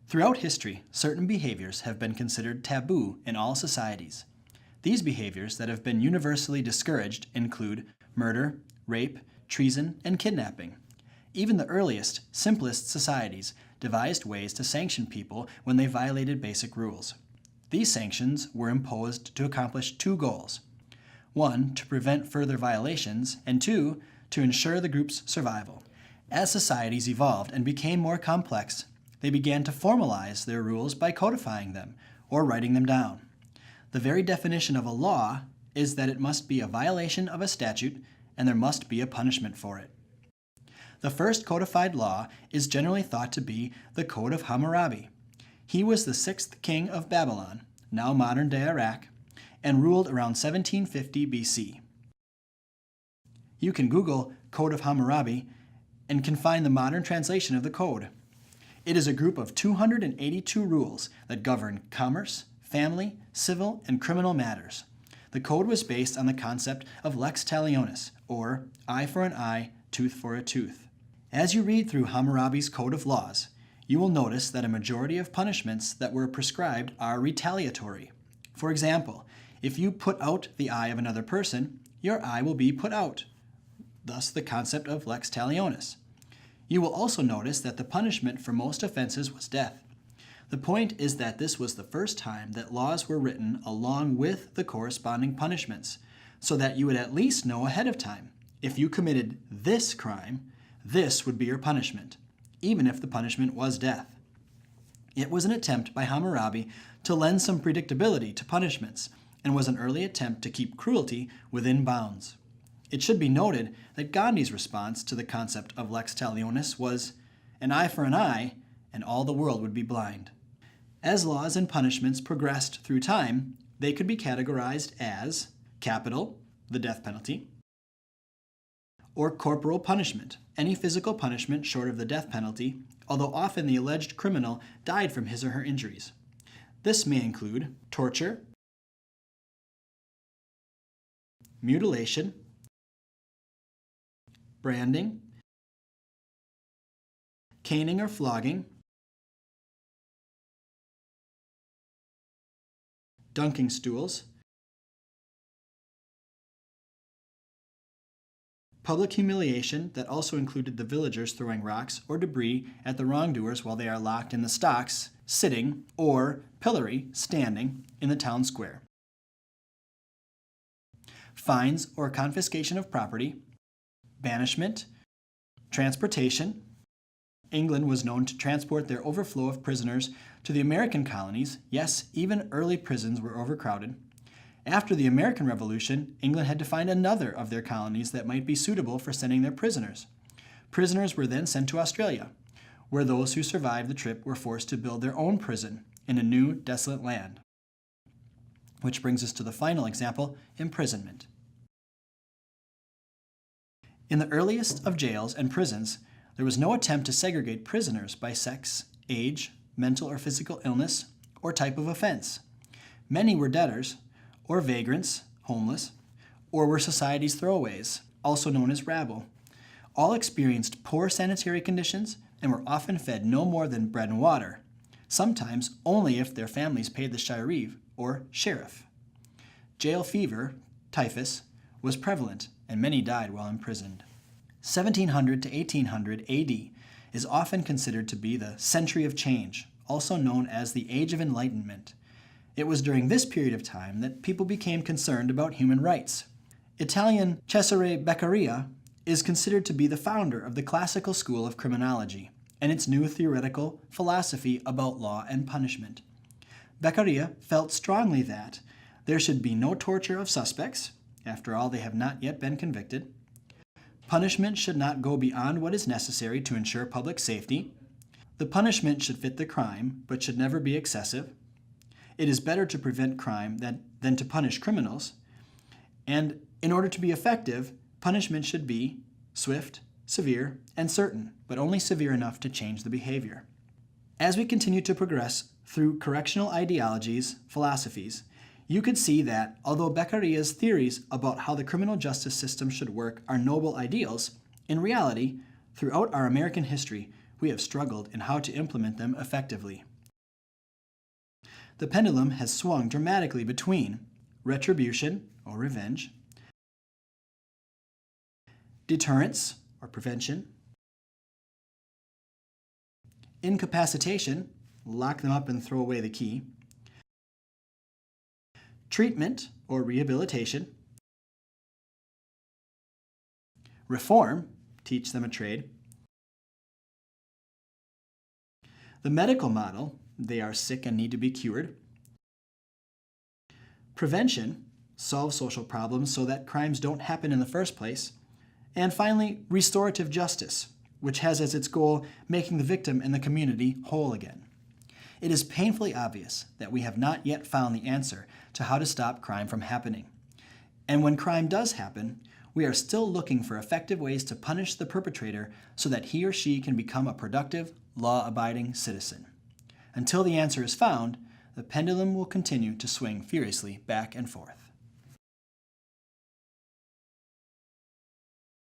Throughout history, certain behaviors have been considered taboo in all societies. These behaviors that have been universally discouraged include murder, rape, treason, and kidnapping. Even the earliest, simplest societies devised ways to sanction people when they violated basic rules. These sanctions were imposed to accomplish two goals. One, to prevent further violations, and two, to ensure the group's survival. As societies evolved and became more complex, they began to formalize their rules by codifying them or writing them down. The very definition of a law is that it must be a violation of a statute and there must be a punishment for it. The first codified law is generally thought to be the Code of Hammurabi. He was the sixth king of Babylon, now modern-day Iraq, and ruled around 1750 BC. You can Google Code of Hammurabi and can find the modern translation of the code. It is a group of 282 rules that govern commerce, family, civil, and criminal matters. The code was based on the concept of lex talionis, or eye for an eye, tooth for a tooth. As you read through Hammurabi's Code of Laws, you will notice that a majority of punishments that were prescribed are retaliatory. For example, if you put out the eye of another person, your eye will be put out, thus the concept of lex talionis. You will also notice that the punishment for most offenses was death. The point is that this was the first time that laws were written along with the corresponding punishments, so that you would at least know ahead of time, if you committed this crime, this would be your punishment, even if the punishment was death. It was an attempt by Hammurabi to lend some predictability to punishments, and was an early attempt to keep cruelty within bounds. It should be noted that Gandhi's response to the concept of lex talionis was an eye for an eye, and all the world would be blind. As laws and punishments progressed through time, they could be categorized as capital, the death penalty, or corporal punishment, any physical punishment short of the death penalty, although often the alleged criminal died from his or her injuries. This may include torture, mutilation, branding, caning or flogging, dunking stools, public humiliation that also included the villagers throwing rocks or debris at the wrongdoers while they are locked in the stocks, sitting, or pillory, standing, in the town square. Fines or confiscation of property, banishment, transportation. England was known to transport their overflow of prisoners to the American colonies. Yes, even early prisons were overcrowded. After the American Revolution, England had to find another of their colonies that might be suitable for sending their prisoners. Prisoners were then sent to Australia, where those who survived the trip were forced to build their own prison in a new, desolate land. Which brings us to the final example, imprisonment. In the earliest of jails and prisons, there was no attempt to segregate prisoners by sex, age, mental or physical illness, or type of offense. Many were debtors, or vagrants, homeless, or were society's throwaways, also known as rabble. All experienced poor sanitary conditions and were often fed no more than bread and water, sometimes only if their families paid the sheriff, or sheriff. Jail fever, typhus, was prevalent, and many died while imprisoned. 1700 to 1800 AD is often considered to be the century of change, also known as the Age of Enlightenment. It was during this period of time that people became concerned about human rights. Italian Cesare Beccaria is considered to be the founder of the classical school of criminology and its new theoretical philosophy about law and punishment. Beccaria felt strongly that there should be no torture of suspects, after all they have not yet been convicted. Punishment should not go beyond what is necessary to ensure public safety. The punishment should fit the crime, but should never be excessive. It is better to prevent crime than to punish criminals. And in order to be effective, punishment should be swift, severe, and certain, but only severe enough to change the behavior. As we continue to progress through correctional ideologies, philosophies, you could see that, although Beccaria's theories about how the criminal justice system should work are noble ideals, in reality, throughout our American history, we have struggled in how to implement them effectively. the pendulum has swung dramatically between retribution, or revenge, deterrence, or prevention, incapacitation, lock them up and throw away the key, treatment, or rehabilitation, reform, teach them a trade, the medical model, they are sick and need to be cured, prevention, solve social problems so that crimes don't happen in the first place, and finally, restorative justice, which has as its goal making the victim and the community whole again. It is painfully obvious that we have not yet found the answer to how to stop crime from happening. And when crime does happen, we are still looking for effective ways to punish the perpetrator so that he or she can become a productive, law-abiding citizen. Until the answer is found, the pendulum will continue to swing furiously back and forth.